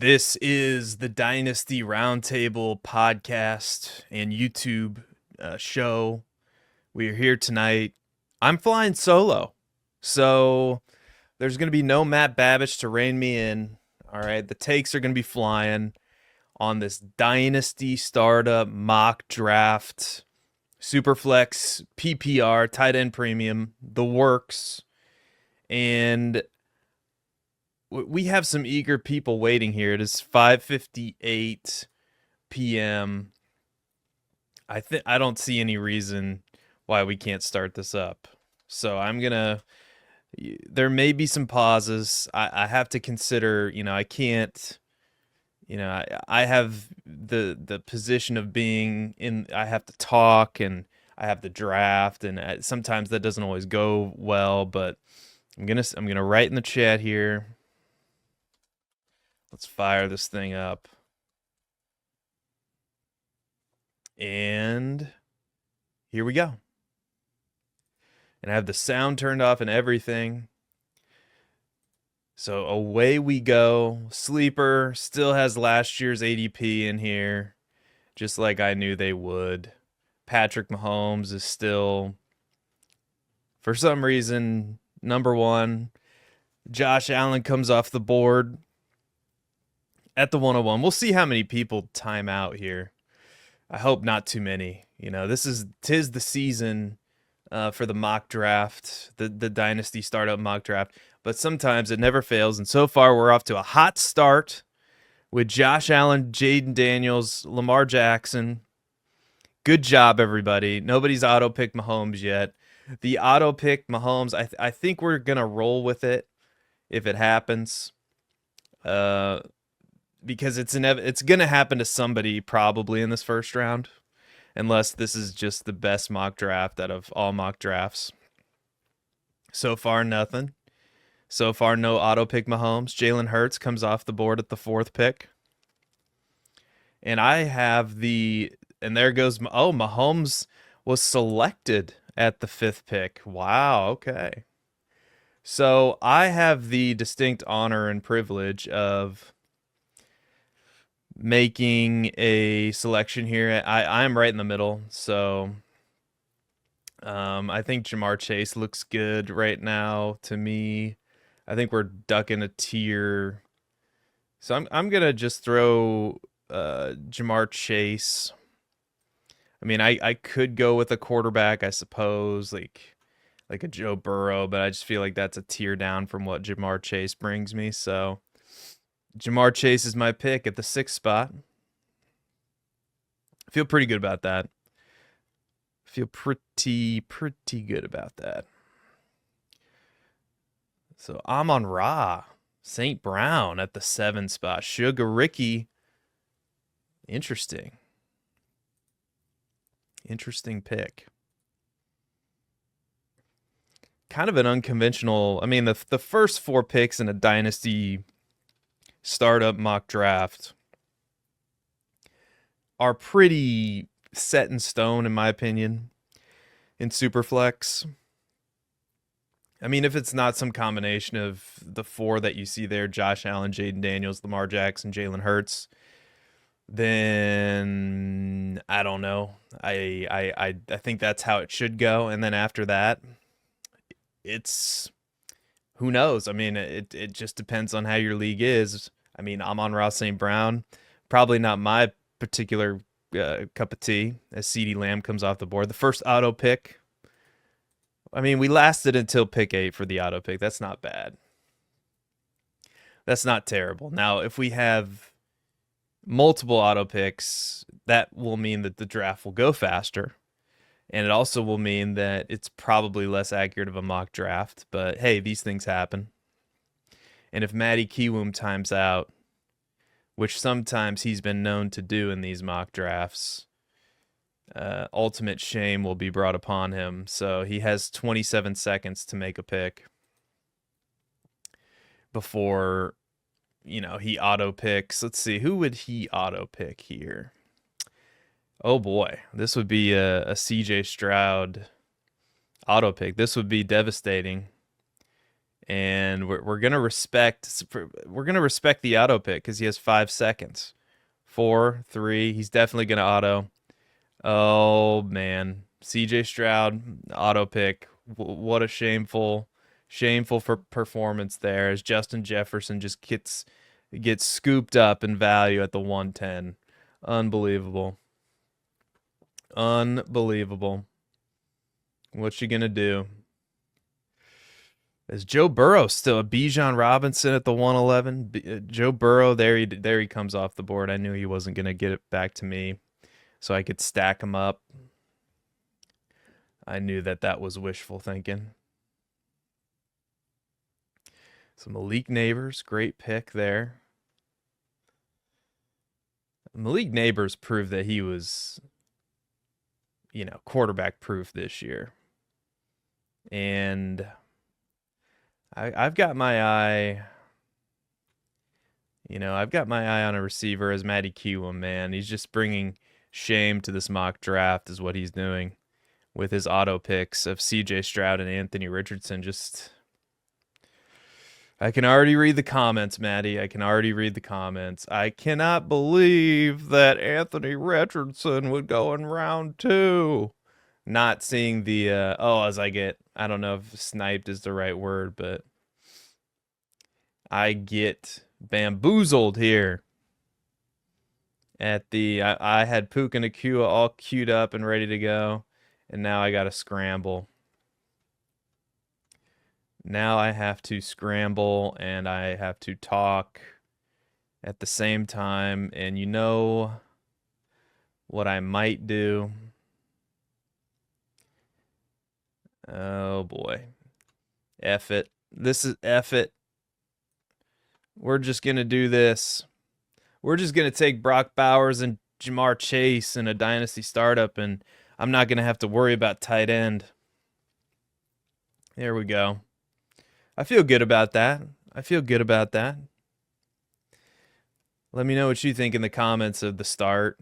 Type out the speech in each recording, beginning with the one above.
This is the Dynasty Roundtable podcast and YouTube show. We are here tonight. I'm flying solo, so there's going to be no Matt Babbage to rein me in. All right, the takes are going to be flying on this Dynasty startup mock draft, Superflex, PPR, tight end premium, the works, and we have some eager people waiting here. It is 5:58 p.m. I don't see any reason why we can't start this up. So there may be some pauses. I have to consider, I can't, I have the position of being in, I have to talk and I have the draft, and sometimes that doesn't always go well, but I'm going to write in the chat here. Let's fire this thing up. And here we go. And I have the sound turned off and everything. So away we go. Sleeper still has last year's ADP in here, just like I knew they would. Patrick Mahomes is still, for some reason, number one. Josh Allen comes off the board at the 101. We'll see how many people time out here. I hope not too many. Tis the season for the mock draft, the Dynasty startup mock draft, but sometimes it never fails. And so far, we're off to a hot start with Josh Allen, Jaden Daniels, Lamar Jackson. Good job, everybody. Nobody's auto-picked Mahomes yet. The auto-pick Mahomes, I think we're going to roll with it if it happens. Because it's going to happen to somebody probably in this first round, unless this is just the best mock draft out of all mock drafts. So far, nothing. So far, no auto-pick Mahomes. Jalen Hurts comes off the board at the 4th pick. And I have and there goes, Mahomes was selected at the 5th pick. Wow, okay. So I have the distinct honor and privilege of making a selection here. I'm right in the middle, so I think Ja'Marr Chase looks good right now to me. I think we're ducking a tier, so I'm gonna just throw Ja'Marr Chase. I mean, I could go with a quarterback, I suppose, like a Joe Burrow, but I just feel like that's a tier down from what Ja'Marr Chase brings me. So Ja'Marr Chase is my pick at the 6th spot. I feel pretty good about that. Feel pretty good about that. So Amon-Ra, St. Brown at the 7th spot. Sugar Ricky. Interesting pick. Kind of an unconventional. I mean, the first 4 picks in a Dynasty startup mock draft are pretty set in stone, in my opinion, in Superflex. I mean, if it's not some combination of the 4 that you see there, Josh Allen, Jaden Daniels, Lamar Jackson, Jalen Hurts, then I don't know. I think that's how it should go. And then after that, it's, who knows? I mean, it just depends on how your league is. I mean, Amon-Ra St. Brown, probably not my particular cup of tea as CeeDee Lamb comes off the board. The first auto pick. I mean, we lasted until pick 8 for the auto pick. That's not bad. That's not terrible. Now, if we have multiple auto picks, that will mean that the draft will go faster. And it also will mean that it's probably less accurate of a mock draft. But hey, these things happen. And if MattyKiwoom times out, which sometimes he's been known to do in these mock drafts, ultimate shame will be brought upon him. So he has 27 seconds to make a pick before, he auto picks. Let's see, who would he auto pick here? Oh boy, this would be a CJ Stroud auto pick. This would be devastating. And we're gonna respect the auto pick because he has 5 seconds. 4, 3. He's definitely gonna auto. Oh man, C.J. Stroud auto pick. What a shameful for performance there as Justin Jefferson just gets scooped up in value at the 110. Unbelievable. Unbelievable. What's you gonna do? Is Joe Burrow still a Bijan Robinson at the 111? Joe Burrow, there he comes off the board. I knew he wasn't gonna get it back to me, so I could stack him up. I knew that was wishful thinking. So Malik Neighbors, great pick there. Malik Neighbors proved that he was, quarterback proof this year. And I've got my eye, I've got my eye on a receiver as MattyKiwoom, man. He's just bringing shame to this mock draft is what he's doing with his auto picks of C.J. Stroud and Anthony Richardson. I can already read the comments, Maddie. I can already read the comments. I cannot believe that Anthony Richardson would go in round 2. Not seeing the, I don't know if sniped is the right word, but I get bamboozled here. I had Puka Nacua all queued up and ready to go, and now I got to scramble. Now I have to scramble and I have to talk at the same time. And you know what I might do? Oh boy. F it. This is F it. We're just going to do this. We're just going to take Brock Bowers and Jamar Chase in a Dynasty startup, and I'm not going to have to worry about tight end. There we go. I feel good about that. Let me know what you think in the comments of the start.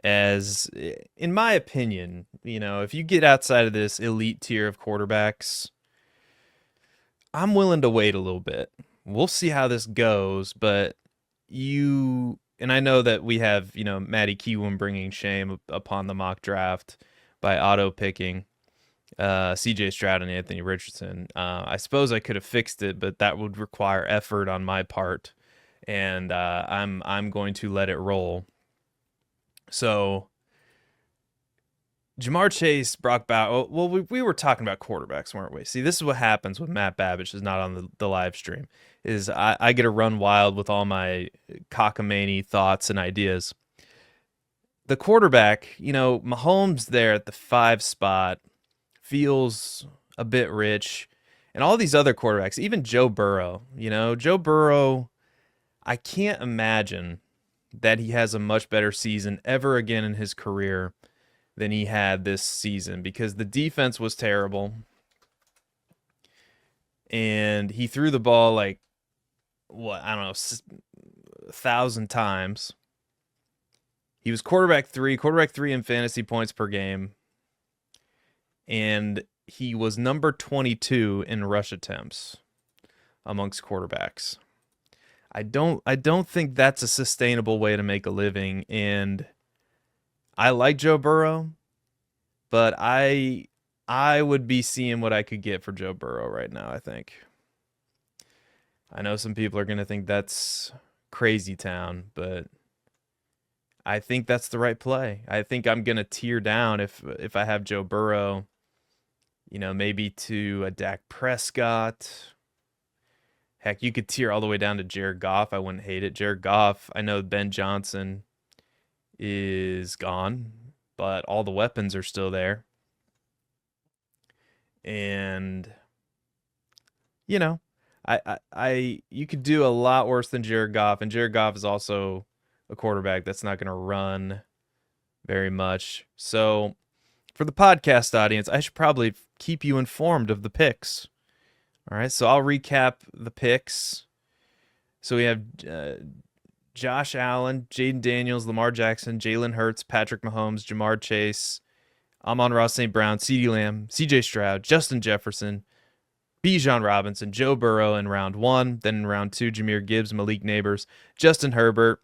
As, in my opinion, if you get outside of this elite tier of quarterbacks, I'm willing to wait a little bit. We'll see how this goes, but and I know that we have, MattyKiwoom bringing shame upon the mock draft by auto picking C.J. Stroud and Anthony Richardson. I suppose I could have fixed it, but that would require effort on my part, and I'm going to let it roll. So, Jamar Chase, Brock Bowers. Well, we were talking about quarterbacks, weren't we? See, this is what happens when Matt Babbage is not on the live stream. Is I get to run wild with all my cockamamie thoughts and ideas. The quarterback, Mahomes there at the 5 spot feels a bit rich, and all these other quarterbacks, even Joe Burrow. Joe Burrow, I can't imagine that he has a much better season ever again in his career than he had this season, because the defense was terrible and he threw the ball 1,000 times. He was quarterback 3 in fantasy points per game, and he was number 22 in rush attempts amongst quarterbacks. I don't think that's a sustainable way to make a living, and I like Joe Burrow, but I would be seeing what I could get for Joe Burrow right now, I think. I know some people are going to think that's crazy town, but I think that's the right play. I think I'm going to tear down if I have Joe Burrow, maybe to a Dak Prescott. Heck, you could tear all the way down to Jared Goff. I wouldn't hate it. Jared Goff, I know Ben Johnson is gone, but all the weapons are still there. And, you could do a lot worse than Jared Goff, and Jared Goff is also a quarterback that's not going to run very much. So for the podcast audience, I should probably keep you informed of the picks. All right, so I'll recap the picks. So we have Josh Allen, Jaden Daniels, Lamar Jackson, Jalen Hurts, Patrick Mahomes, Jamar Chase, Amon-Ra St. Brown, CeeDee Lamb, C.J. Stroud, Justin Jefferson, Bijan Robinson, Joe Burrow in round 1. Then in round 2, Jahmyr Gibbs, Malik Neighbors, Justin Herbert,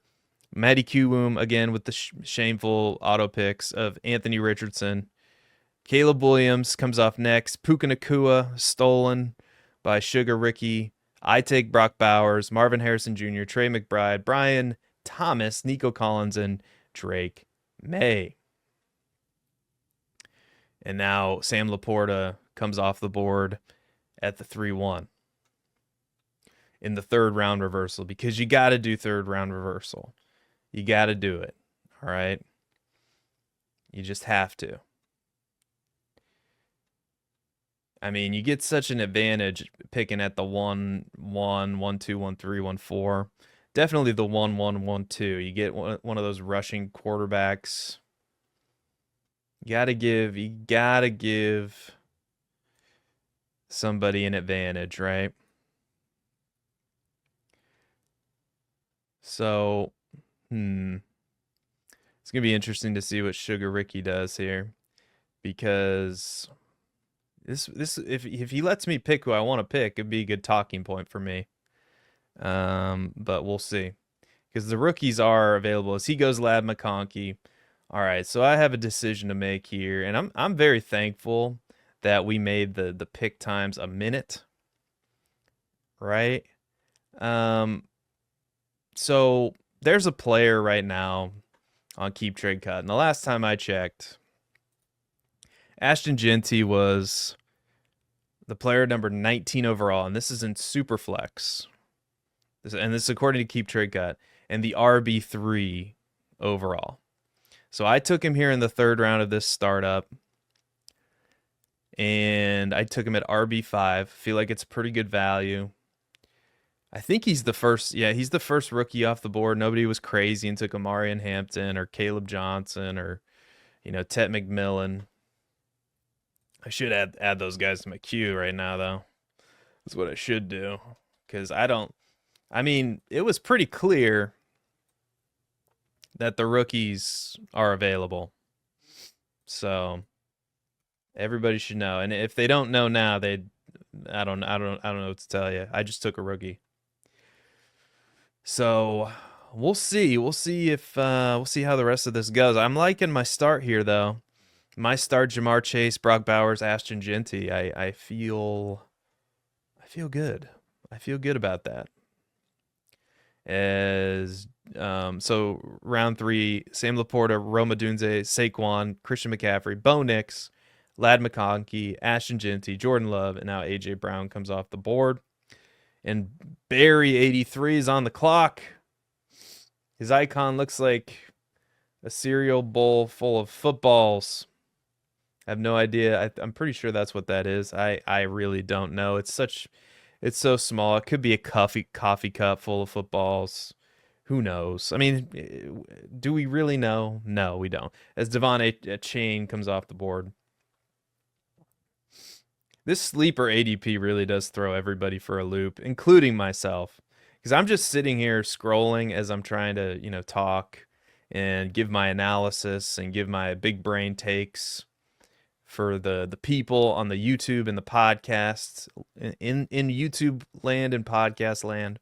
MattyKiwoom again with the shameful auto picks of Anthony Richardson. Caleb Williams comes off next. Puka Nacua stolen by Sugar Ricky. I take Brock Bowers, Marvin Harrison Jr., Trey McBride, Brian Thomas, Nico Collins, and Drake May. And now Sam Laporta comes off the board at the 3-1 in the third round reversal, because you got to do third round reversal. You got to do it. All right. You just have to. I mean, you get such an advantage picking at the 1-1, 1-2, 1-3, 1-4. Definitely the 1-1, 1-2. You get one of those rushing quarterbacks. You gotta give somebody an advantage, right? So, it's gonna be interesting to see what Sugar Ricky does here, because this if he lets me pick who I want to pick, it'd be a good talking point for me. But we'll see, because the rookies are available. As he goes, Ladd McConkey. All right, so I have a decision to make here, and I'm very thankful that we made the pick times a minute, right? So there's a player right now on Keep Trade Cut, and the last time I checked, Ashton Jeanty was the player number 19 overall, and this is in Superflex. This is according to Keep Trade Cut, and the RB3 overall. So I took him here in the third round of this startup, and I took him at RB5. Feel like it's pretty good value. I think he's the first. Yeah, he's the first rookie off the board. Nobody was crazy and took Amarian Hampton or Caleb Johnson or, Tet McMillan. I should add those guys to my queue right now, though. That's what I should do, because it was pretty clear that the rookies are available. So everybody should know. And if they don't know now, I don't know what to tell you. I just took a rookie. So we'll see. We'll see how the rest of this goes. I'm liking my start here, though. My start: Jamar Chase, Brock Bowers, Ashton Jeanty. I feel good. I feel good about that. So round 3: Sam Laporta, Rome Odunze, Saquon, Christian McCaffrey, Bo Nix, Ladd McConkey, Ashton Jeanty, Jordan Love, and now A.J. Brown comes off the board. And Barry 83 is on the clock. His icon looks like a cereal bowl full of footballs. I have no idea. I'm pretty sure that's what that is. I really don't know. It's so small. It could be a coffee cup full of footballs. Who knows? I mean, do we really know? No, we don't. As Devon Chain comes off the board. This sleeper ADP really does throw everybody for a loop, including myself, because I'm just sitting here scrolling as I'm trying to, talk and give my analysis and give my big brain takes for the people on the YouTube and the podcasts in YouTube land and podcast land,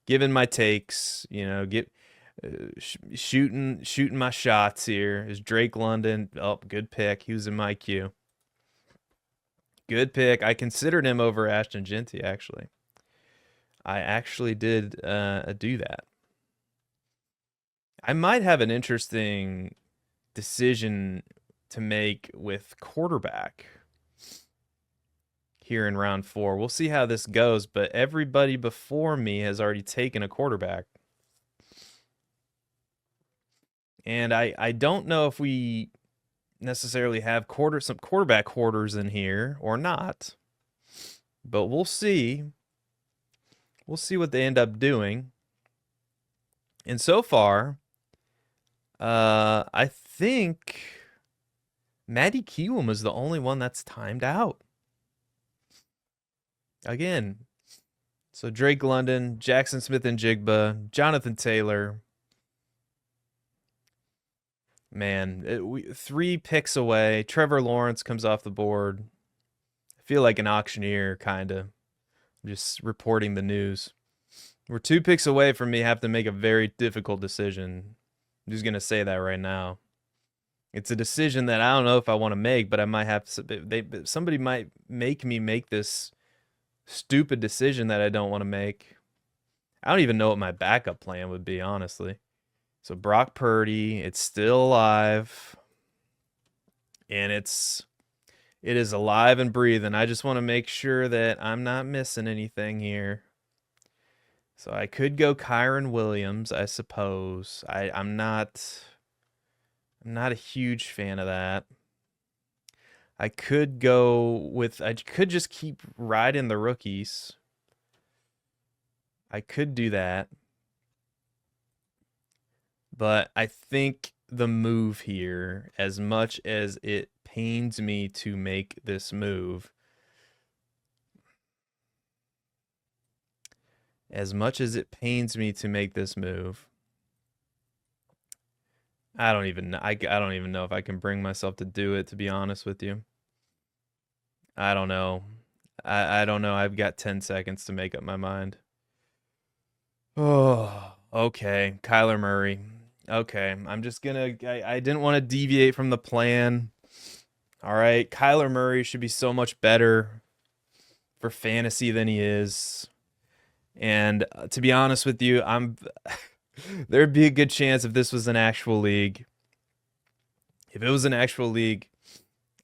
giving my takes, shooting my shots here. Is Drake London? Oh, good pick. He was in my queue. Good pick. I considered him over Ashton Jeanty, actually. I actually did do that. I might have an interesting decision to make with quarterback here in round 4. We'll see how this goes, but everybody before me has already taken a quarterback. And I don't know if we necessarily have some quarterback hoarders in here or not, but we'll see. We'll see what they end up doing. And so far, I think MattyKiwoom is the only one that's timed out. Again, so Drake London, Jackson Smith and Jigba, Jonathan Taylor. Man, 3 picks away. Trevor Lawrence comes off the board. feel like an auctioneer, kind of. Just reporting the news. We're 2 picks away from me having to make a very difficult decision. I'm just going to say that right now. It's a decision that I don't know if I want to make, but I might have to, somebody might make me make this stupid decision that I don't want to make. I don't even know what my backup plan would be, honestly. So Brock Purdy, it's still alive. And it is alive and breathing. I just want to make sure that I'm not missing anything here. So I could go Kyren Williams, I suppose. I'm not a huge fan of that. I could just keep riding the rookies. I could do that. But I think the move here, as much as it pains me to make this move, I don't even know if I can bring myself to do it, to be honest with you. I don't know. I don't know. I've got 10 seconds to make up my mind. Oh, okay. Kyler Murray. Okay, I'm just gonna. I didn't want to deviate from the plan. All right, Kyler Murray should be so much better for fantasy than he is. And to be honest with you, there'd be a good chance if this was an actual league. If it was an actual league,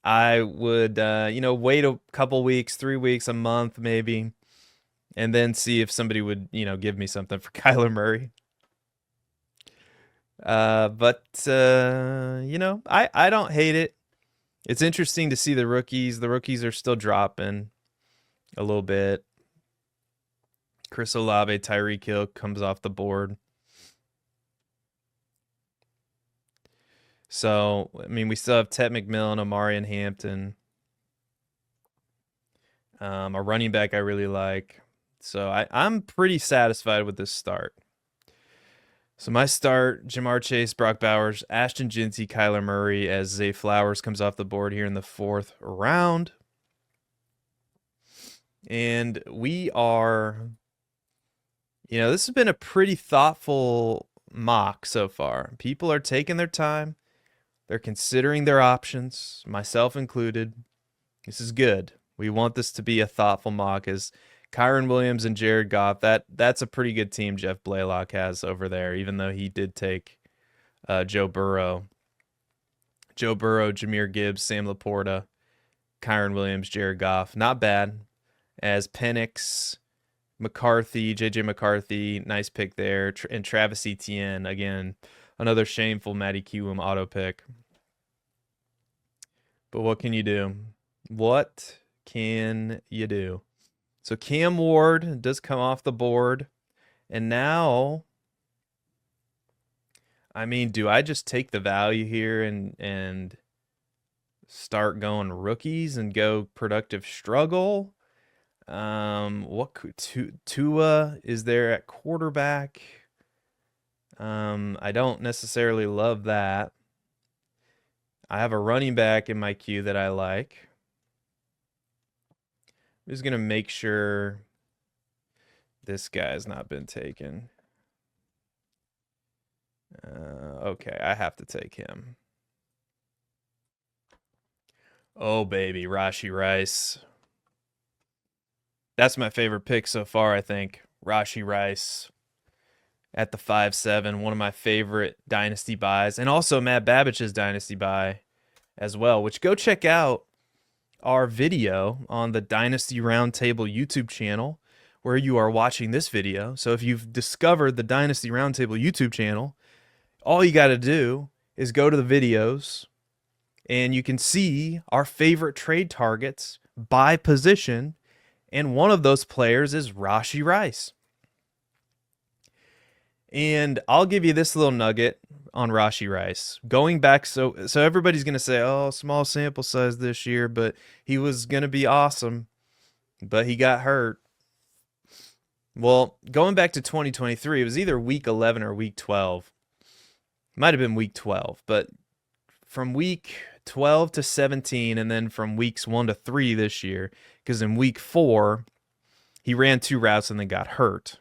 I would, wait a couple weeks, 3 weeks, a month maybe, and then see if somebody would, give me something for Kyler Murray. But I don't hate it. It's interesting to see the rookies. The rookies are still dropping a little bit. Chris Olave, Tyreek Hill comes off the board. So, I mean, we still have Ted McMillan, Amari, and Hampton. A running back I really like. So I'm pretty satisfied with this start. So my start, Jamar Chase, Brock Bowers, Ashton Jeanty, Kyler Murray, as Zay Flowers comes off the board here in the 4th round. And we are, this has been a pretty thoughtful mock so far. People are taking their time. They're considering their options, myself included. This is good. We want this to be a thoughtful mock, as Kyren Williams and Jared Goff, that's a pretty good team Jeff Blaylock has over there, even though he did take Joe Burrow. Joe Burrow, Jahmyr Gibbs, Sam Laporta, Kyren Williams, Jared Goff. Not bad. As Penix, McCarthy, JJ McCarthy, nice pick there. And Travis Etienne, again, another shameful MattyKiwoom auto pick. But what can you do? What can you do? So Cam Ward does come off the board. And now, I mean, do I just take the value here and start going rookies and go productive struggle? What could Tua is there at quarterback? I don't necessarily love that. I have a running back in my queue that I like. I'm just going to make sure this guy's not been taken. Okay, I have to take him. Oh, baby, Rashee Rice. That's my favorite pick so far, I think. Rashee Rice at the 5-7, one of my favorite Dynasty buys. And also Matt Babbich's Dynasty buy as well, which go check out our video on the Dynasty Roundtable YouTube channel where you are watching this video. So if you've discovered the Dynasty Roundtable YouTube channel, all you got to do is go to the videos and you can see our favorite trade targets by position. And one of those players is Rashee Rice. And I'll give you this little nugget on Rashee Rice. Going back, so everybody's going to say, oh, small sample size this year, but he was going to be awesome, but he got hurt. Well, going back to 2023, it was either week 11 or week 12. Might have been week 12, but from week 12 to 17, and then from weeks 1 to 3 this year, because in week 4, he ran 2 routes and then got hurt.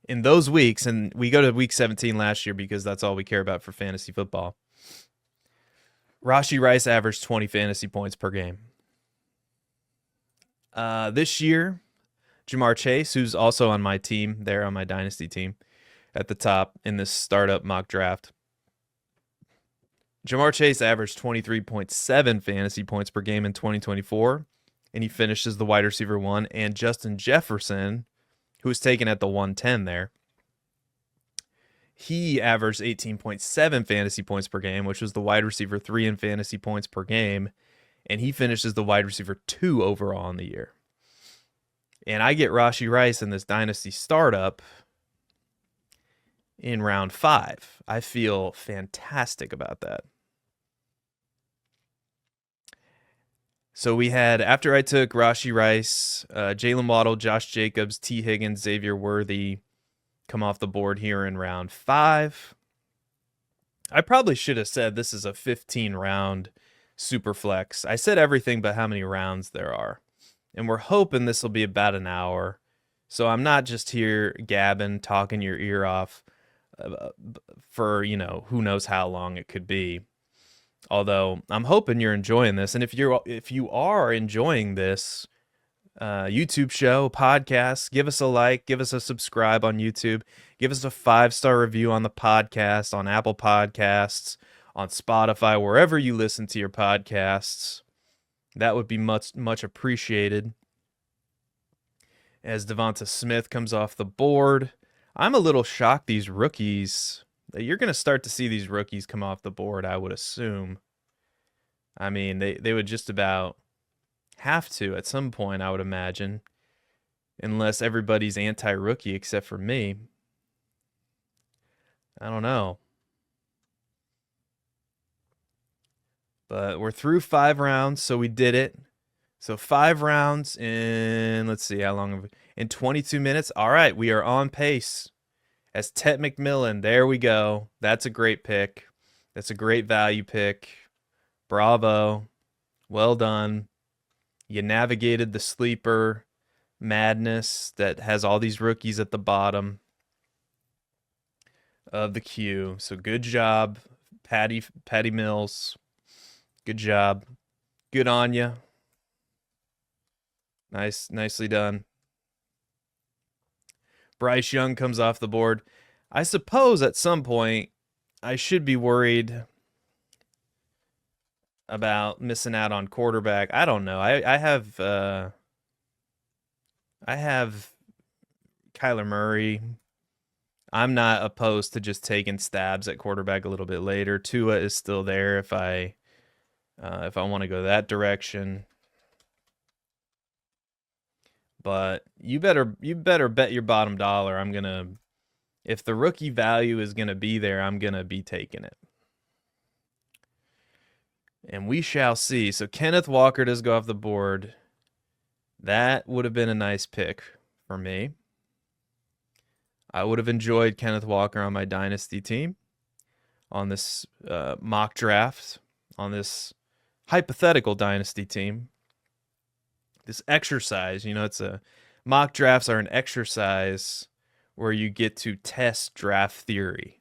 In those weeks, and we go to week 17 last year because that's all we care about for fantasy football, Rashee Rice averaged 20 fantasy points per game. This year, Ja'Marr Chase, who's also on my team, there on my Dynasty team, at the top in this startup mock draft, Ja'Marr Chase averaged 23.7 fantasy points per game in 2024, and he finished as the wide receiver 1. And Justin Jefferson, who was taken at the 110 there, he averaged 18.7 fantasy points per game, which was the wide receiver 3 in fantasy points per game, and he finished as the wide receiver 2 overall in the year. And I get Rashee Rice in this Dynasty startup in round 5. I feel fantastic about that. So we had, after I took Rashee Rice, Jalen Waddle, Josh Jacobs, T. Higgins, Xavier Worthy come off the board here in round 5. I probably should have said this is a 15-round super flex. I said everything but how many rounds there are. And we're hoping this will be about an hour. So I'm not just here gabbing, talking your ear off for, who knows how long it could be. Although I'm hoping you're enjoying this. And if you are enjoying this YouTube show, podcast, give us a like, give us a subscribe on YouTube, give us a 5-star review on the podcast, on Apple Podcasts, on Spotify, wherever you listen to your podcasts. That would be much, much appreciated. As Devonta Smith comes off the board, I'm a little shocked these rookies. You're going to start to see these rookies come off the board, I would assume. I mean, they would just about have to at some point, I would imagine. Unless everybody's anti-rookie except for me. I don't know. But we're through 5 rounds, so we did it. So 5 rounds in, let's see, how long? In 22 minutes. All right, we are on pace. As Tet McMillan, there we go. That's a great pick. That's a great value pick. Bravo. Well done. You navigated the sleeper madness that has all these rookies at the bottom of the queue. So good job, Patty Mills. Good job. Good on you. Nicely done. Bryce Young comes off the board. I suppose at some point I should be worried about missing out on quarterback. I don't know. I have Kyler Murray. I'm not opposed to just taking stabs at quarterback a little bit later. Tua is still there if I want to go that direction. But you better bet your bottom dollar if the rookie value is gonna be there, I'm gonna be taking it. And we shall see. So Kenneth Walker does go off the board. That would have been a nice pick for me. I would have enjoyed Kenneth Walker on my Dynasty team on this mock draft, on this hypothetical Dynasty team. This exercise, mock drafts are an exercise where you get to test draft theory.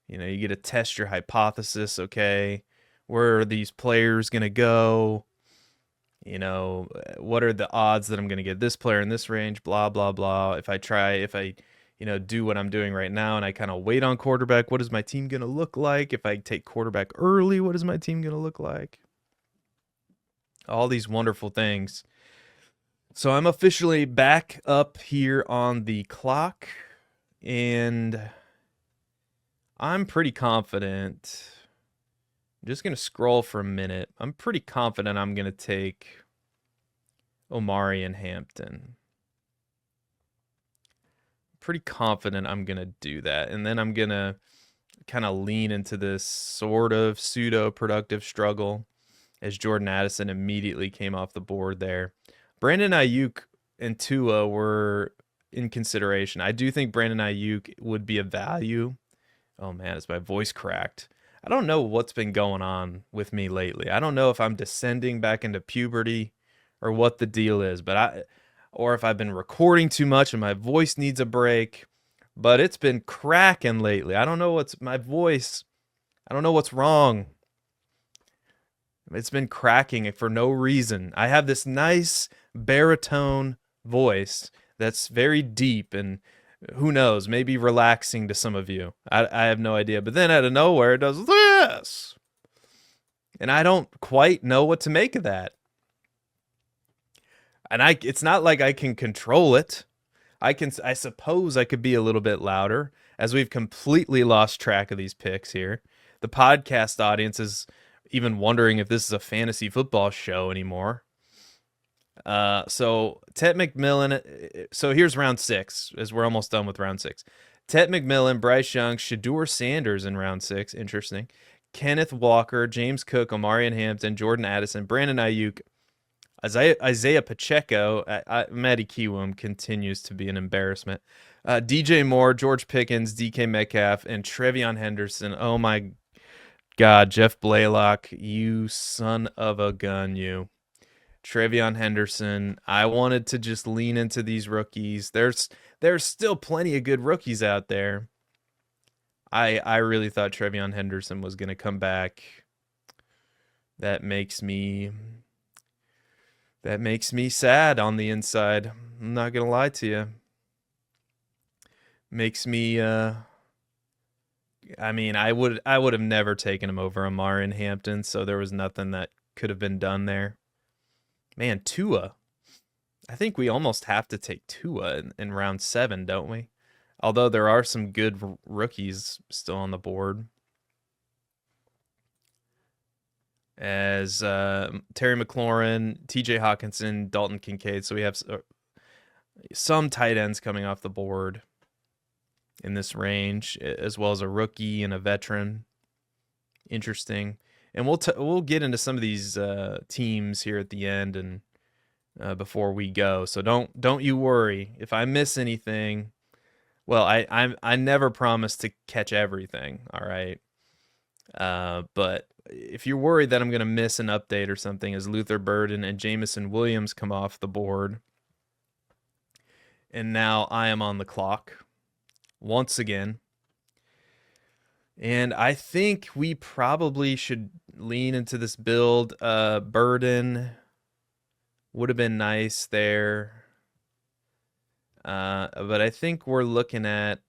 You get to test your hypothesis, okay? Where are these players going to go? What are the odds that I'm going to get this player in this range? Blah, blah, blah. If I do what I'm doing right now and I kind of wait on quarterback, what is my team going to look like? If I take quarterback early, what is my team going to look like? All these wonderful things. So I'm officially back up here on the clock, and I'm pretty confident. I'm just going to scroll for a minute. I'm pretty confident I'm going to take Omari and Hampton. Pretty confident I'm going to do that. And then I'm going to kind of lean into this sort of pseudo-productive struggle as Jordan Addison immediately came off the board there. Brandon Ayuk and Tua were in consideration. I do think Brandon Ayuk would be a value. Oh, man, is my voice cracked? I don't know what's been going on with me lately. I don't know if I'm descending back into puberty or what the deal is, or if I've been recording too much and my voice needs a break, but it's been cracking lately. I don't know what's my voice. I don't know what's wrong. It's been cracking for no reason. I have this nice baritone voice that's very deep and who knows, maybe relaxing to some of you. I have no idea. But then out of nowhere, it does this. And I don't quite know what to make of that. And it's not like I can control it. I suppose I could be a little bit louder as we've completely lost track of these picks here. The podcast audience is even wondering if this is a fantasy football show anymore. So Tet McMillan. So here's round 6, as we're almost done with round 6. Tet McMillan, Bryce Young, Shedeur Sanders in round 6. Interesting. Kenneth Walker, James Cook, Omarion Hampton, Jordan Addison, Brandon Ayuk, Isaiah Pacheco. MattyKiwoom continues to be an embarrassment. DJ Moore, George Pickens, DK Metcalf, and Trevion Henderson. Oh my God, Jeff Blaylock, you son of a gun, you. Trevion Henderson. I wanted to just lean into these rookies. There's still plenty of good rookies out there. I really thought Trevion Henderson was going to come back. That makes me sad on the inside. I'm not going to lie to you. Makes me I mean, I would have never taken him over Omarion Hampton, so there was nothing that could have been done there. Man, Tua. I think we almost have to take Tua in round 7, don't we? Although there are some good rookies still on the board. As Terry McLaurin, TJ Hawkinson, Dalton Kincaid. So we have some tight ends coming off the board in this range, as well as a rookie and a veteran. Interesting. And we'll get into some of these teams here at the end and before we go. So don't you worry if I miss anything. Well, I never promise to catch everything. All right. But if you're worried that I'm going to miss an update or something as Luther Burden and Jamison Williams come off the board, and now I am on the clock once again. And I think we probably should lean into this build. Burden would have been nice there. But I think we're looking at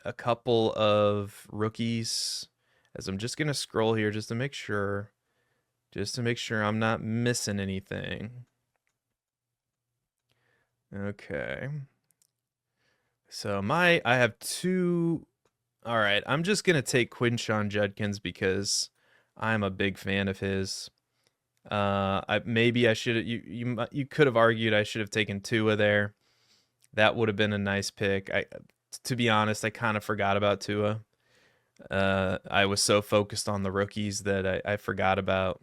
a couple of rookies, as I'm just going to scroll here just to make sure I'm not missing anything. Okay. So I have 2. All right, I'm just going to take Quinshon Judkins because I'm a big fan of his. Maybe I should you could have argued I should have taken Tua there. That would have been a nice pick. To be honest, I kind of forgot about Tua. I was so focused on the rookies that I forgot about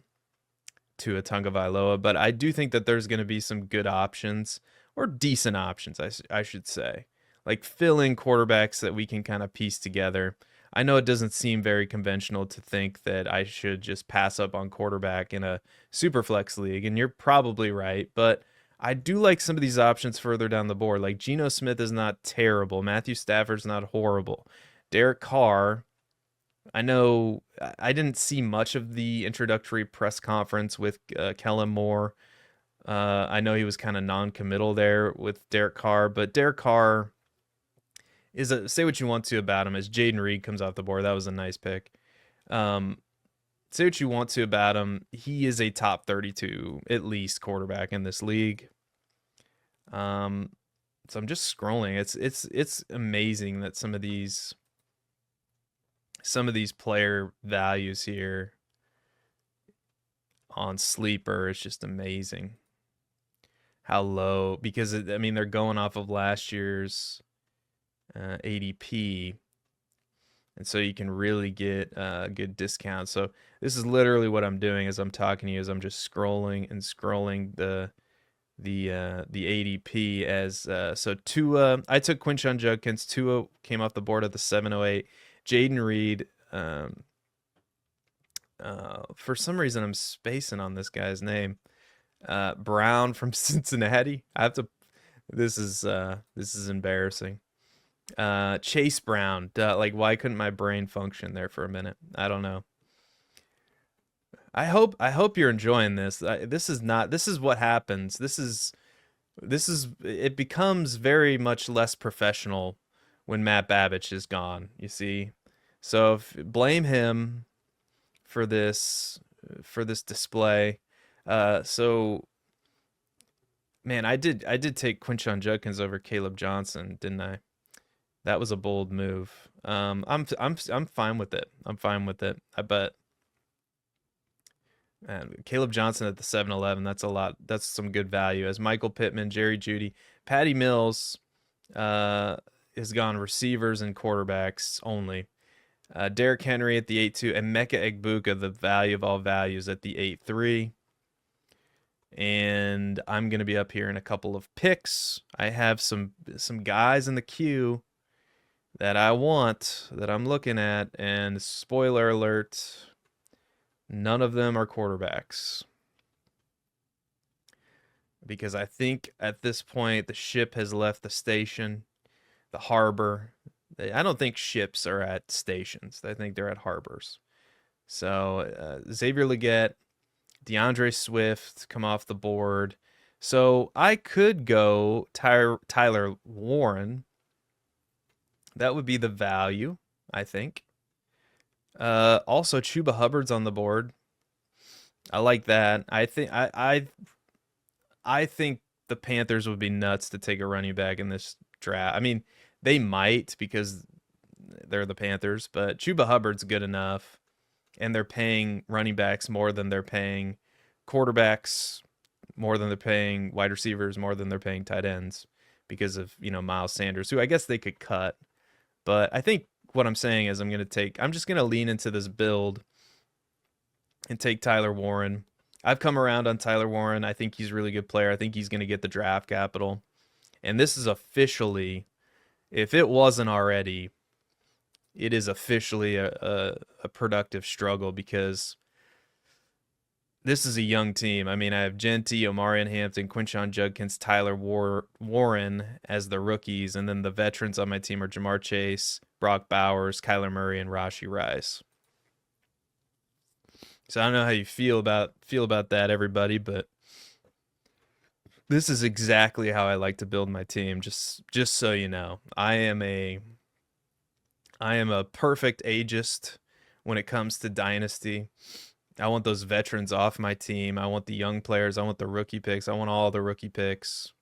Tua Tagovailoa, but I do think that there's going to be some good options, or decent options, I should say. Like fill-in quarterbacks that we can kind of piece together. I know it doesn't seem very conventional to think that I should just pass up on quarterback in a super flex league, and you're probably right, but I do like some of these options further down the board. Like Geno Smith is not terrible. Matthew Stafford's not horrible. Derek Carr, I know I didn't see much of the introductory press conference with Kellen Moore. I know he was kind of non-committal there with Derek Carr, but Derek Carr say what you want to about him. As Jaden Reed comes off the board, that was a nice pick. Say what you want to about him. He is a top 32 at least quarterback in this league. So I'm just scrolling. It's amazing that some of these player values here on Sleeper is just amazing. How low, because they're going off of last year's ADP, and so you can really get a good discount. So this is literally what I'm doing as I'm talking to you, is I'm just scrolling the ADP as so Tua. I took Quinshon Judkins. Tua came off the board at the 708. Jaden Reed For some reason, I'm spacing on this guy's name. Brown from Cincinnati. I have to. This is embarrassing. Chase Brown. Duh, like, why couldn't my brain function there for a minute? I don't know. I hope you're enjoying this. This is not. This is what happens. This is. It becomes very much less professional when Matt Babich is gone. You see, so blame him for this display. So man, I did take Quinshon Judkins over Caleb Johnson, didn't I? That was a bold move. I'm fine with it. I'm fine with it. I bet. And Caleb Johnson at the 7-Eleven, that's a lot. That's some good value. As Michael Pittman, Jerry Jeudy, Patty Mills uh, has gone receivers and quarterbacks only. Derrick Henry at the 8-2, and Mecca Egbuka, the value of all values, at the 8-3. And I'm gonna be up here in a couple of picks. I have some guys in the queue that I want, that I'm looking at, and spoiler alert, none of them are quarterbacks. Because I think at this point the ship has left the station, the harbor. I don't think ships are at stations. I think they're at harbors. So Xavier Legette, DeAndre Swift come off the board. So I could go Tyler Warren. That would be the value, I think. Also, Chuba Hubbard's on the board. I like that. I think the Panthers would be nuts to take a running back in this draft. I mean, they might because they're the Panthers, but Chuba Hubbard's good enough, and they're paying running backs more than they're paying quarterbacks, more than they're paying wide receivers, more than they're paying tight ends because of, Miles Sanders, who I guess they could cut. But I think what I'm saying is I'm just going to lean into this build and take Tyler Warren. I've come around on Tyler Warren. I think he's a really good player. I think he's going to get the draft capital. And this is officially, if it wasn't already, it is officially a productive struggle because this is a young team. I mean, I have Jeanty, Omarion Hampton, Quinshon Judkins, Tyler Warren as the rookies, and then the veterans on my team are Jamar Chase, Brock Bowers, Kyler Murray, and Rashee Rice. So I don't know how you feel about that, everybody, but this is exactly how I like to build my team. Just so you know, I am a perfect ageist when it comes to Dynasty. I want those veterans off my team. I want the young players. I want the rookie picks. I want all the rookie picks.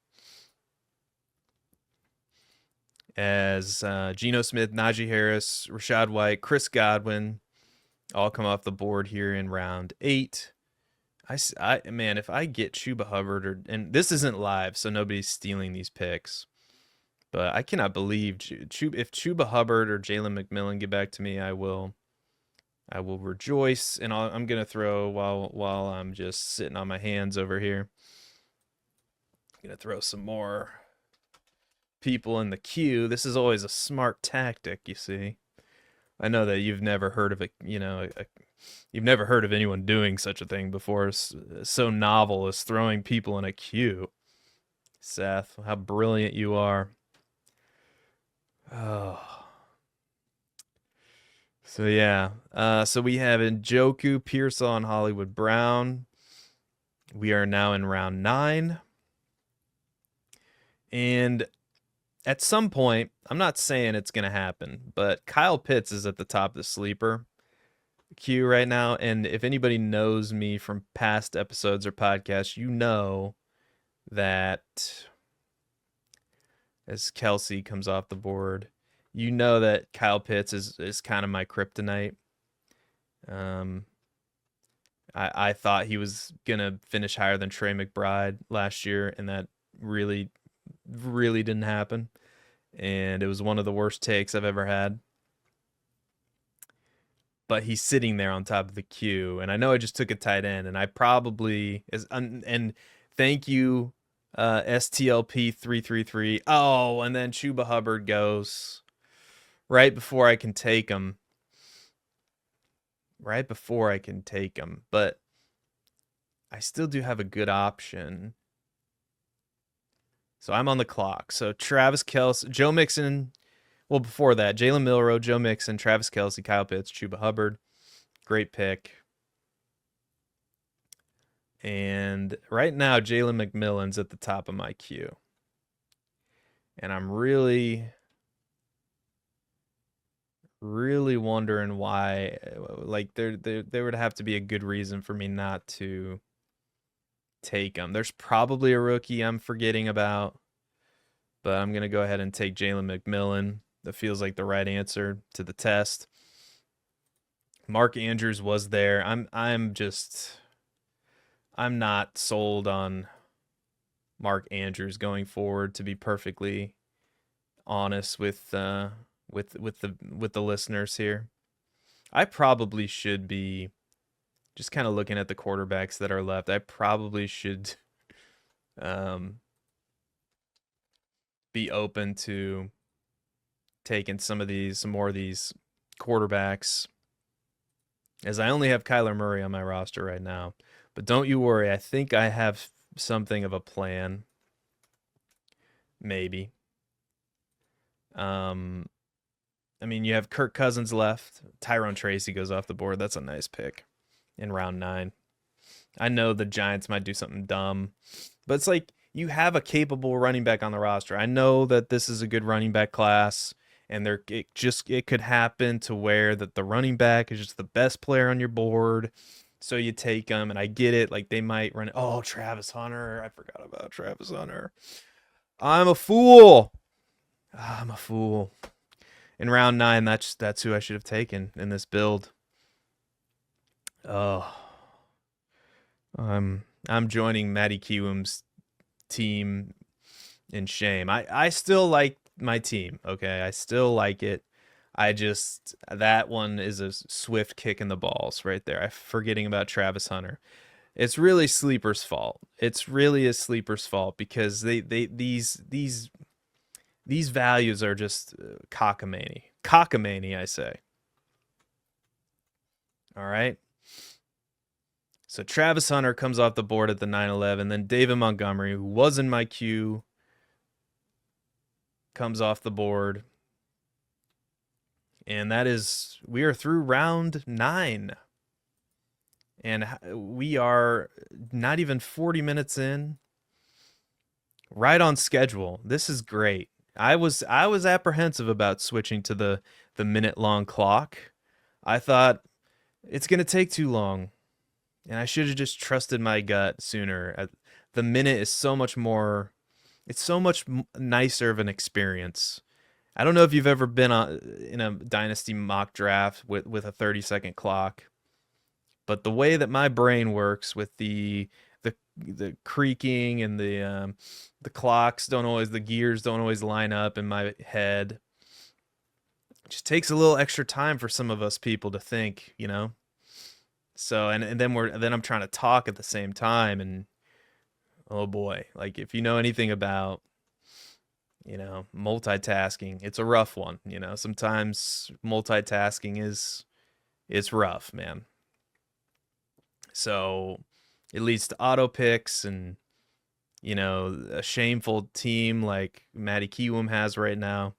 As Geno Smith, Najee Harris, Rachaad White, Chris Godwin all come off the board here in round 8. Man, if I get Chuba Hubbard, and this isn't live, so nobody's stealing these picks, but I cannot believe if Chuba Hubbard or Jalen McMillan get back to me, I will rejoice, and I'm gonna throw while I'm just sitting on my hands over here. I'm gonna throw some more people in the queue. This is always a smart tactic, you see. I know that you've never heard of you've never heard of anyone doing such a thing before. It's so novel as throwing people in a queue. Seth, how brilliant you are. Oh. So yeah, so we have Njoku, Pearsall, and Hollywood Brown. We are now in round 9. And at some point, I'm not saying it's going to happen, but Kyle Pitts is at the top of the sleeper queue right now. And if anybody knows me from past episodes or podcasts, you know that as Kelsey comes off the board, you know that Kyle Pitts is kind of my kryptonite. I thought he was going to finish higher than Trey McBride last year, and that really didn't happen. And it was one of the worst takes I've ever had. But he's sitting there on top of the queue, and I know I just took a tight end, and I probably and thank you, STLP 333. Oh, and then Chuba Hubbard goes right before I can take him. right before I can take him, but I still do have a good option. So I'm on the clock. So Travis Kelce, Joe Mixon. Well, before that, Jalen Milroe, Joe Mixon, Travis Kelce, Kyle Pitts, Chuba Hubbard. Great pick. And right now, Jalen McMillan's at the top of my queue. And I'm really wondering why. Like, there would have to be a good reason for me not to take him. There's probably a rookie I'm forgetting about, but I'm going to go ahead and take Jalen McMillan. That feels like the right answer to the test. Mark Andrews was there. I'm not sold on Mark Andrews going forward, to be perfectly honest with the listeners here. I probably should be just kind of looking at the quarterbacks that are left. I probably should be open to taking some more of these quarterbacks, as I only have Kyler Murray on my roster right now. But don't you worry, I think I have something of a plan. Maybe. I mean, you have Kirk Cousins left. Tyrone Tracy goes off the board. That's a nice pick in round 9. I know the Giants might do something dumb, but it's like you have a capable running back on the roster. I know that this is a good running back class, and it could happen to where that the running back is just the best player on your board. So you take them, and I get it. Like, they might run. Oh, Travis Hunter. I forgot about Travis Hunter. I'm a fool. I'm a fool. In round 9, that's who I should have taken in this build. Oh, I'm joining MattyKiwoom's team in shame. I still like my team. Okay, I still like it. That one is a swift kick in the balls right there. I'm forgetting about Travis Hunter. It's really Sleeper's fault. It's really a Sleeper's fault, because these values are just cockamamie. Cockamamie, I say. All right. So Travis Hunter comes off the board at the 9-11. Then David Montgomery, who was in my queue, comes off the board. And we are through round 9. And we are not even 40 minutes in. Right on schedule. This is great. I was apprehensive about switching to the minute-long clock. I thought it's going to take too long, and I should have just trusted my gut sooner. The minute is so much more. It's so much nicer of an experience. I don't know if you've ever been in a Dynasty mock draft with a 30-second clock, but the way that my brain works with the creaking and the clocks the gears don't always line up in my head. It just takes a little extra time for some of us people to think, you know. So and then I'm trying to talk at the same time, and oh boy, like, if you know anything about, you know, multitasking, it's a rough one. You know, sometimes multitasking is rough, man. So it leads to auto picks and, you know, a shameful team like MattyKiwoom has right now.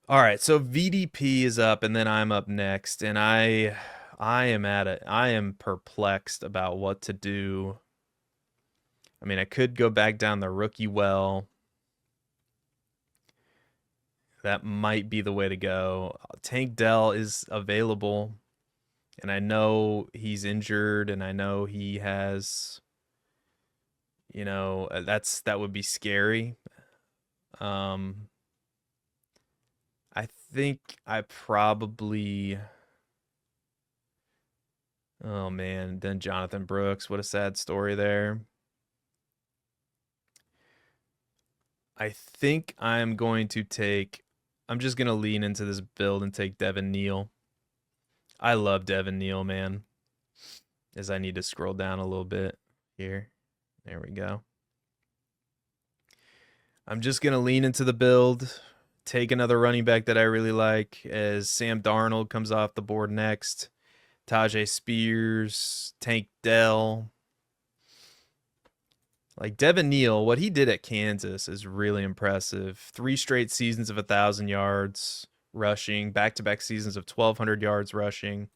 All right, so VDP is up, and then I'm up next, and I am at it. I am perplexed about what to do. I mean, I could go back down the rookie well. That might be the way to go. Tank Dell is available, and I know he's injured, and I know he has, you know, that would be scary. I think I probably. Oh man, then Jonathan Brooks. What a sad story there. I think I'm just going to lean into this build and take Devin Neal. I love Devin Neal, man. As I need to scroll down a little bit here. There we go. I'm just going to lean into the build, take another running back that I really like, as Sam Darnold comes off the board next. Tajay Spears, Tank Dell. Like Devin Neal, what he did at Kansas is really impressive. 3 straight seasons of 1,000 yards rushing, back-to-back seasons of 1,200 yards rushing.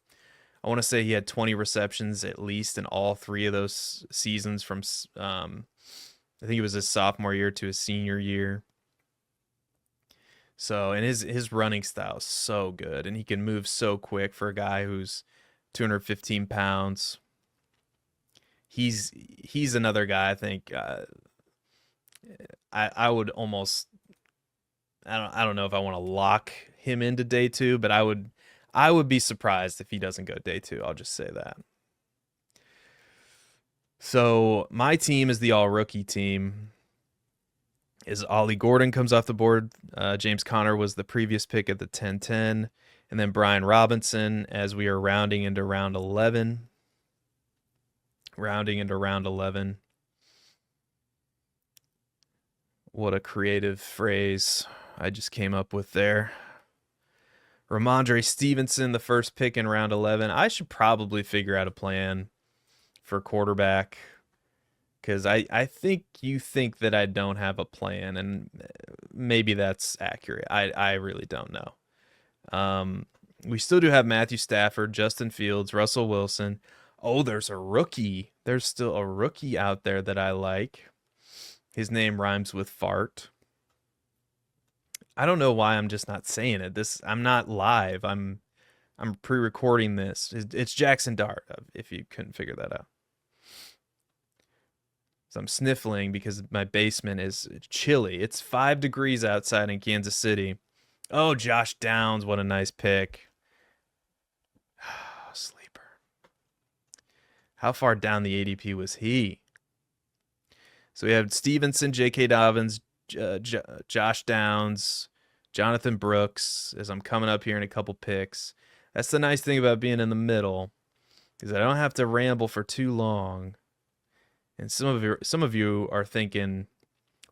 I want to say he had 20 receptions at least in all 3 of those seasons from, I think it was his sophomore year to his senior year. So, and his running style is so good, and he can move so quick for a guy who's 215 pounds. He's another guy I think I would almost I don't know if I want to lock him into day 2, but I would be surprised if he doesn't go day 2. I'll just say that. So my team is the all rookie team. Is Ollie Gordon comes off the board. James Conner was the previous pick at the 10-10. And then Brian Robinson as we are rounding into round 11. Rounding into round 11. What a creative phrase I just came up with there. Ramondre Stevenson, the first pick in round 11. I should probably figure out a plan for quarterback because I think you think that I don't have a plan, and maybe that's accurate. I really don't know. We still do have Matthew Stafford, Justin Fields, Russell Wilson. Oh, there's a rookie. There's still a rookie out there that I like. His name rhymes with fart. I don't know why I'm just not saying it. I'm not live. I'm pre-recording this. It's Jackson Dart, if you couldn't figure that out. So I'm sniffling because my basement is chilly. It's 5 degrees outside in Kansas City. Oh, Josh Downs, what a nice pick. Sleeper. How far down the ADP was he? So we have Stevenson, J.K. Dobbins, Josh Downs, Jonathan Brooks, as I'm coming up here in a couple picks. That's the nice thing about being in the middle, is I don't have to ramble for too long. And some of you are thinking,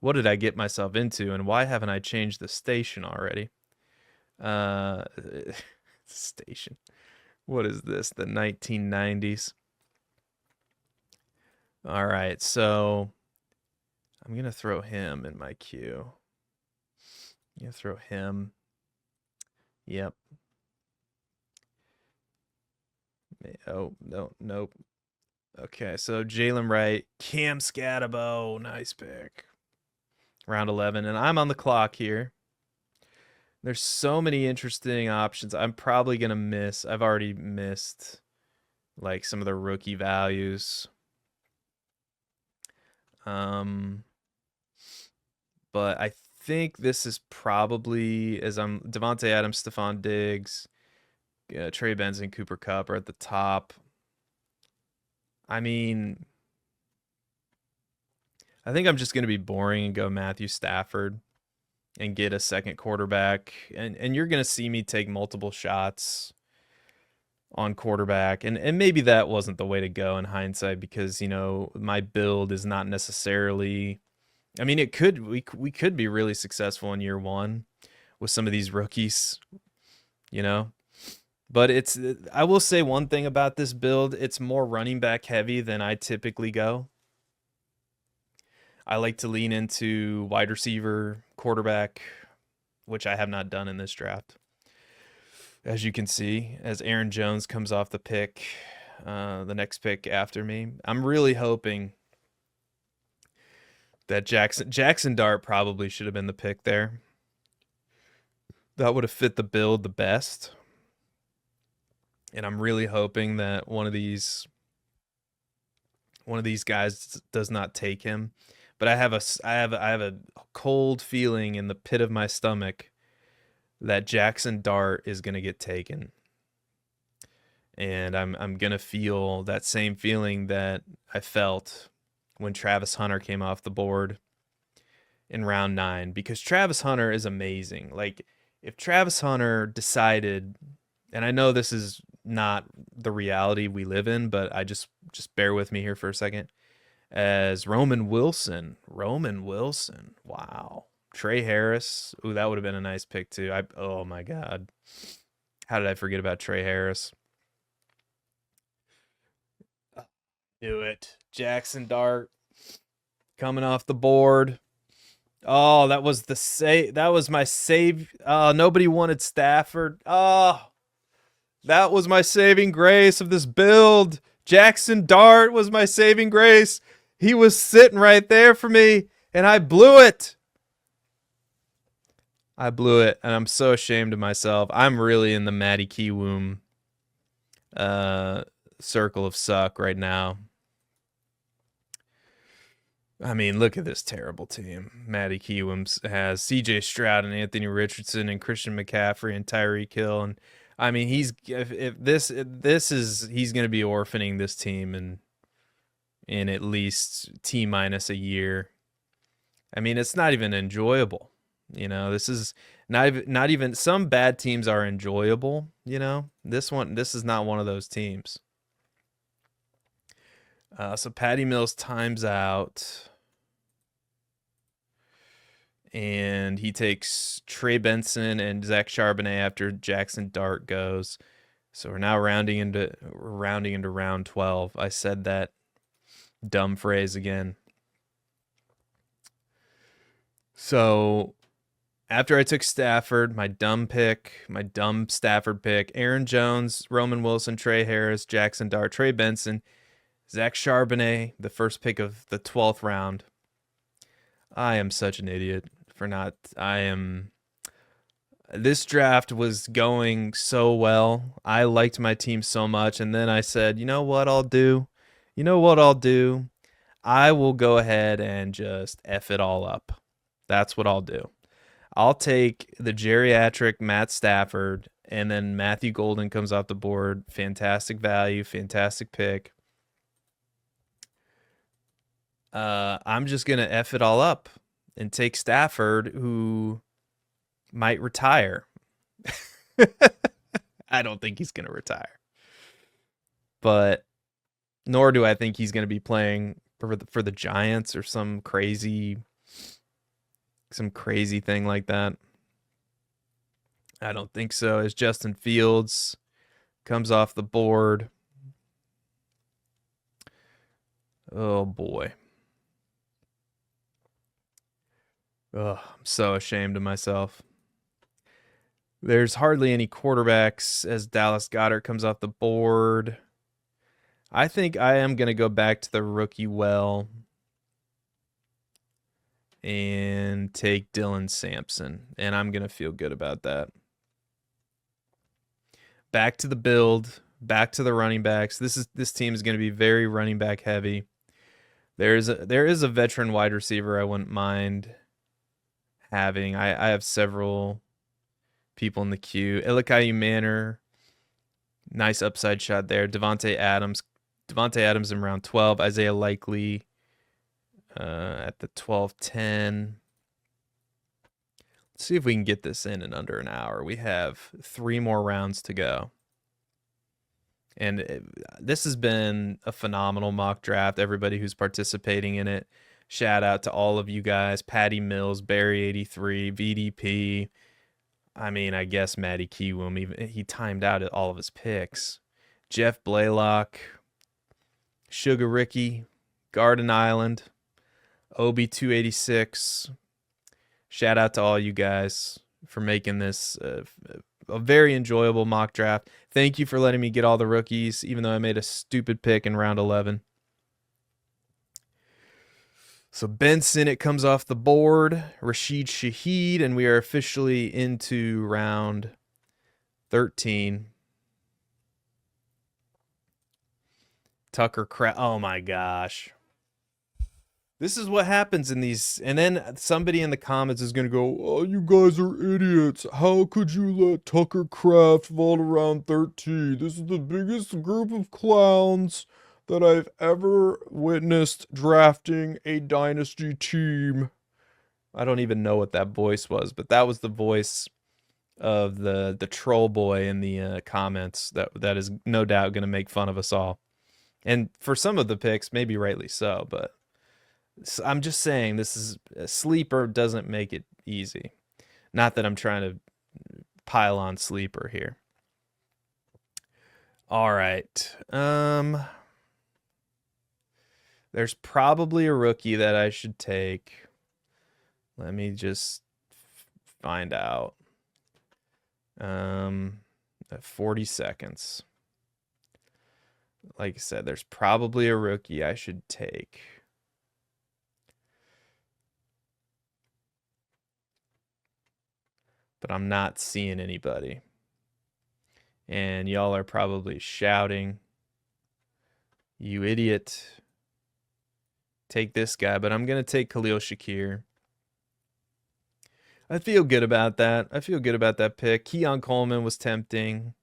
what did I get myself into, and why haven't I changed the station already? Station. What is this? The 1990s. All right, so I'm going to throw him in my queue. I'm going to throw him. Yep. Oh, no, nope. Okay, so Jalen Wright, Cam Scatabo, nice pick. Round 11, and I'm on the clock here. There's so many interesting options. I'm probably going to miss. I've already missed like some of the rookie values. But I think this is probably, as I'm Devontae Adams, Stephon Diggs, Trey Benson, Cooper Kupp are at the top. I mean, I think I'm just going to be boring and go Matthew Stafford and get a second quarterback. And you're going to see me take multiple shots on quarterback. And maybe that wasn't the way to go in hindsight because, you know, my build is not necessarily... I mean, we could be really successful in year 1 with some of these rookies, you know. But I will say one thing about this build, it's more running back heavy than I typically go. I like to lean into wide receiver, quarterback, which I have not done in this draft. As you can see, as Aaron Jones comes off the pick, the next pick after me, I'm really hoping that Jackson Dart probably should have been the pick there. That would have fit the build the best. And I'm really hoping that one of these guys does not take him. But I have a cold feeling in the pit of my stomach that Jackson Dart is going to get taken. And I'm going to feel that same feeling that I felt when Travis Hunter came off the board in round 9, because Travis Hunter is amazing. Like, if Travis Hunter decided, and I know this is not the reality we live in, but I just bear with me here for a second. As Roman Wilson, wow. Trey Harris, ooh, that would have been a nice pick too. Oh my God, how did I forget about Trey Harris? Do it. Jackson Dart coming off the board. Oh, that was the save. That was my save. Nobody wanted Stafford. Oh, that was my saving grace of this build. Jackson Dart was my saving grace. He was sitting right there for me, and I blew it. I blew it, and I'm so ashamed of myself. I'm really in the MattyKiwoom circle of suck right now. I mean, look at this terrible team. MattyKiwoom has C.J. Stroud and Anthony Richardson and Christian McCaffrey and Tyreek Hill, and I mean, he's going to be orphaning this team in at least T minus a year. I mean, it's not even enjoyable. This is not even some bad teams are enjoyable. This is not one of those teams. So Patty Mills times out. And he takes Trey Benson and Zach Charbonnet after Jackson Dart goes. So we're now rounding into round 12. I said that dumb phrase again. So after I took Stafford, my dumb Stafford pick, Aaron Jones, Roman Wilson, Trey Harris, Jackson Dart, Trey Benson, Zach Charbonnet, the first pick of the 12th round. I am such an idiot. This draft was going so well. I liked my team so much. And then I said, you know what I'll do? I will go ahead and just F it all up. That's what I'll do. I'll take the geriatric Matt Stafford, and then Matthew Golden comes off the board. Fantastic value, fantastic pick. I'm just going to F it all up and take Stafford, who might retire. I don't think he's going to retire. But nor do I think he's going to be playing for the Giants or some crazy thing like that. I don't think so. As Justin Fields comes off the board. Oh boy. Oh, I'm so ashamed of myself. There's hardly any quarterbacks as Dallas Goedert comes off the board. I think I am going to go back to the rookie well and take Dylan Sampson, and I'm going to feel good about that. Back to the build, back to the running backs. This team is going to be very running back heavy. There is a veteran wide receiver I wouldn't mind having. I have several people in the queue. Elikayu Manor, nice upside shot there. Devontae Adams in round 12. Isaiah Likely at the 12-10. Let's see if we can get this in under an hour. We have 3 more rounds to go. And this has been a phenomenal mock draft. Everybody who's participating in it, shout out to all of you guys. Patty Mills, Barry83, VDP. I mean, I guess MattyKiwoom, even he timed out all of his picks. Jeff Blaylock, Sugar Ricky, Garden Island, Obi286. Shout out to all you guys for making this a very enjoyable mock draft. Thank you for letting me get all the rookies, even though I made a stupid pick in round 11. So Ben Sinnott comes off the board, Rashid Shaheed, and we are officially into round 13. Tucker Kraft. Oh my gosh. This is what happens in these. And then somebody in the comments is going to go, oh, you guys are idiots. How could you let Tucker Kraft fall to round 13? This is the biggest group of clowns that I've ever witnessed drafting a Dynasty team. I don't even know what that voice was, but that was the voice of the troll boy in the comments that is no doubt going to make fun of us all. And for some of the picks, maybe rightly so, but I'm just saying this is a sleeper doesn't make it easy. Not that I'm trying to pile on sleeper here. All right. There's probably a rookie that I should take. Let me just find out. 40 seconds. Like I said, there's probably a rookie I should take. But I'm not seeing anybody. And y'all are probably shouting, "You idiot. Take this guy." But I'm going to take Khalil Shakir. I feel good about that. I feel good about that pick. Keon Coleman was tempting.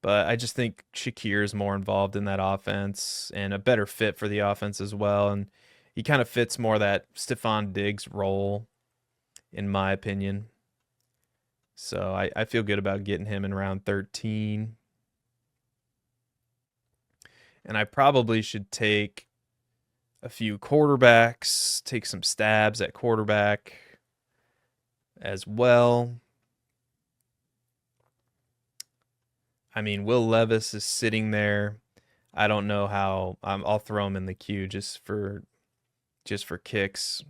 But I just think Shakir is more involved in that offense and a better fit for the offense as well. And he kind of fits more that Stephon Diggs role, in my opinion. So I feel good about getting him in round 13. And I probably should take a few quarterbacks, take some stabs at quarterback as well. I mean, Will Levis is sitting there. I don't know how. I'll throw him in the queue just for kicks.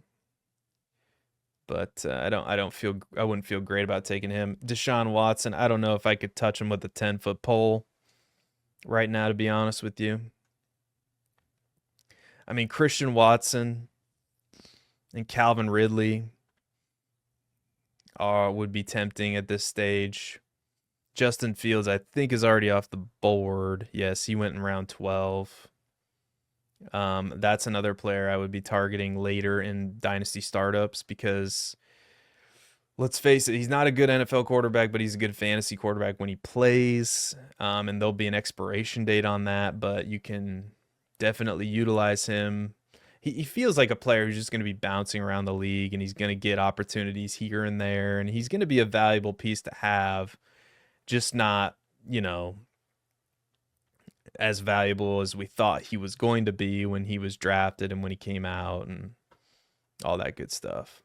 But I wouldn't feel great about taking him. Deshaun Watson, I don't know if I could touch him with a 10-foot pole right now, to be honest with you. I mean, Christian Watson and Calvin Ridley would be tempting at this stage. Justin Fields, I think, is already off the board. Yes, he went in round 12. That's another player I would be targeting later in Dynasty startups because, let's face it, he's not a good NFL quarterback, but he's a good fantasy quarterback when he plays. And there'll be an expiration date on that, but you can definitely utilize him. He feels like a player who's just going to be bouncing around the league, and he's going to get opportunities here and there, and he's going to be a valuable piece to have, just not, as valuable as we thought he was going to be when he was drafted and when he came out and all that good stuff.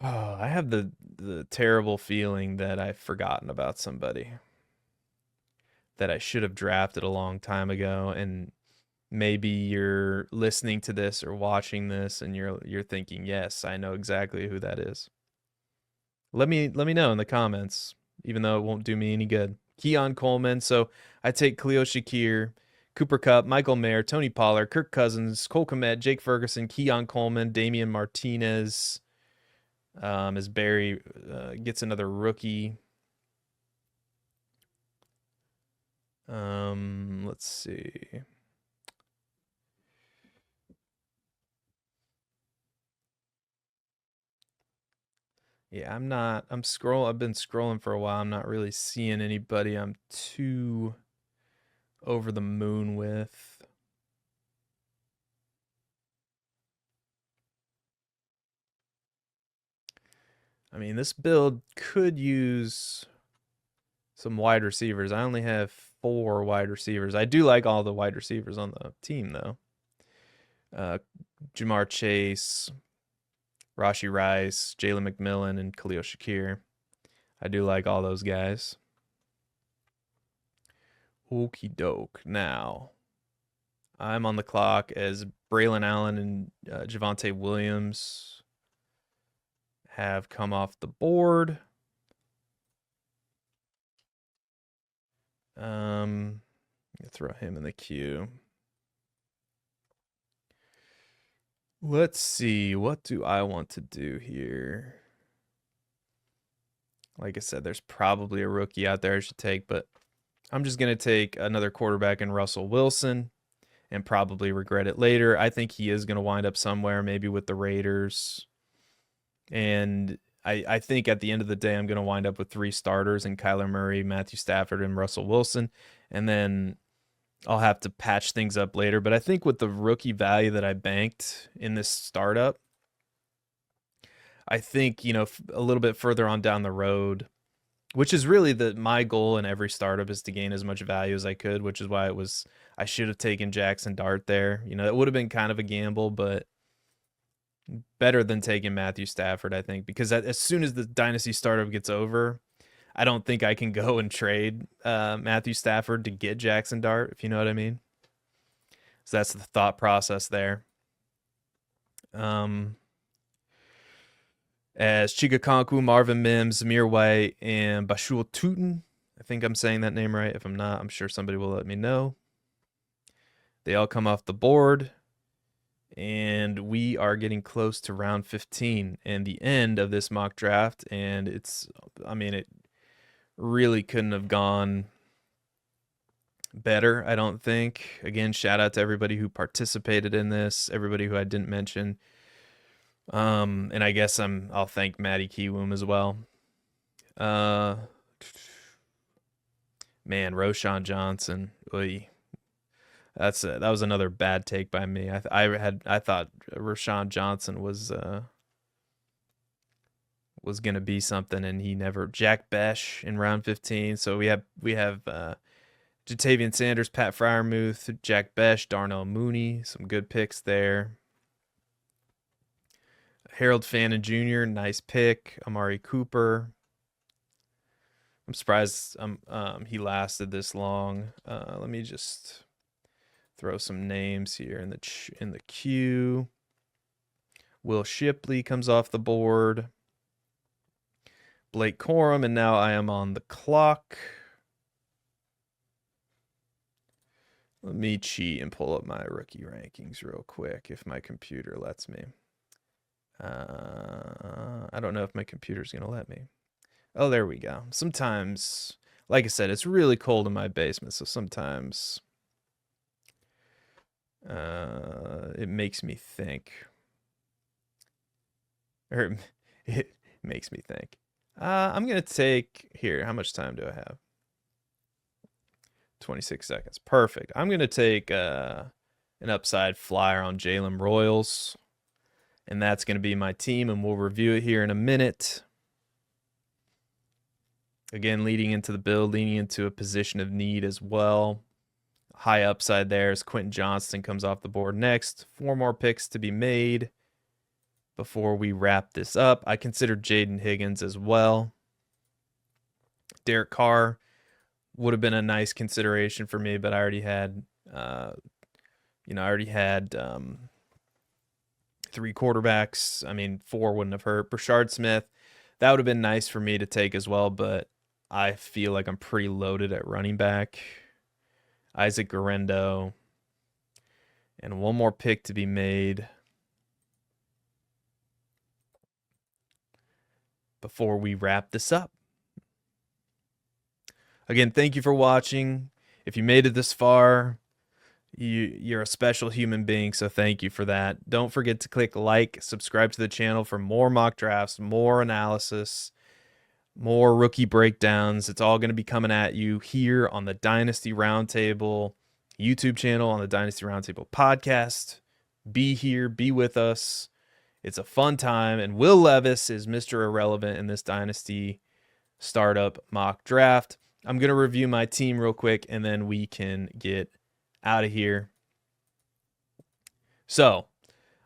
Oh, I have the terrible feeling that I've forgotten about somebody that I should have drafted a long time ago, and maybe you're listening to this or watching this and you're thinking, "Yes, I know exactly who that is." Let me know in the comments, even though it won't do me any good. Keon Coleman. So I take Khalil Shakir, Cooper Kupp, Michael Mayer, Tony Pollard, Kirk Cousins, Cole Kmet, Jake Ferguson, Keon Coleman, Damian Martinez. As Barry gets another rookie. Let's see. Yeah, I'm been scrolling for a while. I'm not really seeing anybody I'm too over the moon with. I mean, this build could use some wide receivers. I only have 4 wide receivers. I do like all the wide receivers on the team, though. Jamar Chase, Rashee Rice, Jalen McMillan, and Khalil Shakir. I do like all those guys. Okie doke. Now, I'm on the clock as Braylon Allen and Javonte Williams have come off the board. Throw him in the queue. Let's see. What do I want to do here? Like I said, there's probably a rookie out there I should take, but I'm just going to take another quarterback in Russell Wilson and probably regret it later. I think he is going to wind up somewhere, maybe with the Raiders. And I think at the end of the day, I'm going to wind up with 3 starters in Kyler Murray, Matthew Stafford, and Russell Wilson. And then I'll have to patch things up later. But I think with the rookie value that I banked in this startup, I think, a little bit further on down the road, which is really my goal in every startup, is to gain as much value as I could, which is why I should have taken Jackson Dart there. It would have been kind of a gamble, but better than taking Matthew Stafford, I think, because as soon as the Dynasty startup gets over, I don't think I can go and trade Matthew Stafford to get Jackson Dart, if you know what I mean. So that's the thought process there. As Chika Konku, Marvin Mims, Zamir White, and Bashul Tootin. I think I'm saying that name right. If I'm not, I'm sure somebody will let me know. They all come off the board. And we are getting close to round 15 and the end of this mock draft. And it really couldn't have gone better, I don't think. Again, shout out to everybody who participated in this, everybody who I didn't mention. And I guess I'll thank MattyKiwoom as well. Man, Roshan Johnson. Oy. That was another bad take by me. I thought Rashawn Johnson was gonna be something, and he never. Jack Besh in round 15. So we have Jatavian Sanders, Pat Freiermuth, Jack Besh, Darnell Mooney. Some good picks there. Harold Fannin Jr. Nice pick. Amari Cooper. I'm surprised he lasted this long. Let me just throw some names here in the queue. Will Shipley comes off the board. Blake Corum, and now I am on the clock. Let me cheat and pull up my rookie rankings real quick if my computer lets me. I don't know if my computer's going to let me. Oh, there we go. Sometimes, like I said, it's really cold in my basement, so sometimes it makes me think. Or it makes me think. I'm going to take, here, how much time do I have? 26 seconds. Perfect. I'm going to take an upside flyer on Jalen Royals. And that's going to be my team, and we'll review it here in a minute. Again, leading into the build, leading into a position of need as well. High upside there as Quinton Johnston comes off the board next. 4 more picks to be made before we wrap this up. I consider Jaden Higgins as well. Derek Carr would have been a nice consideration for me, but I already had, 3 quarterbacks. I mean, 4 wouldn't have hurt. Brashard Smith, that would have been nice for me to take as well, but I feel like I'm pretty loaded at running back. Isaac Garendo. And 1 more pick to be made before we wrap this up. Again, thank you for watching. If you made it this far, you're a special human being, so thank you for that. Don't forget to click like, subscribe to the channel for more mock drafts, more analysis, more rookie breakdowns. It's all going to be coming at you here on the Dynasty Roundtable YouTube channel, on the Dynasty Roundtable podcast. Be here, be with us. It's a fun time, and Will Levis is Mr. Irrelevant in this Dynasty startup mock draft. I'm going to review my team real quick, and then we can get out of here. So,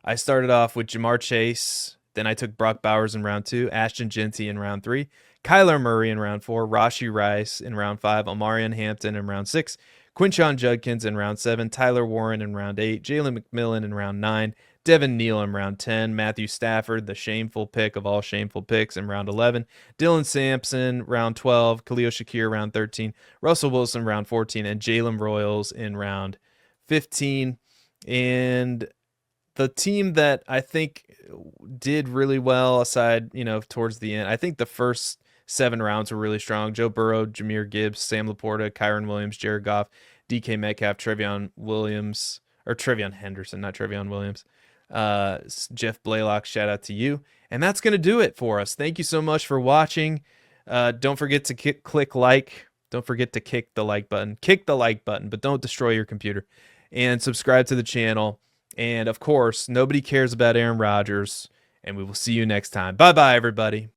I started off with Jamar Chase. Then I took Brock Bowers in round 2, Ashton Jeanty in round 3, Kyler Murray in round 4, Rashee Rice in round 5, Omarion Hampton in round 6, Quinshon Judkins in round 7, Tyler Warren in round 8, Jalen McMillan in round 9, Devin Neal in round 10, Matthew Stafford, the shameful pick of all shameful picks, in round 11, Dylan Sampson, round 12, Khalil Shakir, round 13, Russell Wilson, round 14, and Jalen Royals in round 15. And the team that I think did really well, aside, towards the end, I think the first 7 rounds were really strong. Joe Burrow, Jahmyr Gibbs, Sam Laporta, Kyron Williams, Jared Goff, DK Metcalf, Trevion Henderson, not Trevion Williams. Jeff Blaylock, shout out to you. And that's going to do it for us. Thank you so much for watching. Don't forget to click like. Don't forget to kick the like button. Kick the like button, but don't destroy your computer. And subscribe to the channel. And, of course, nobody cares about Aaron Rodgers. And we will see you next time. Bye-bye, everybody.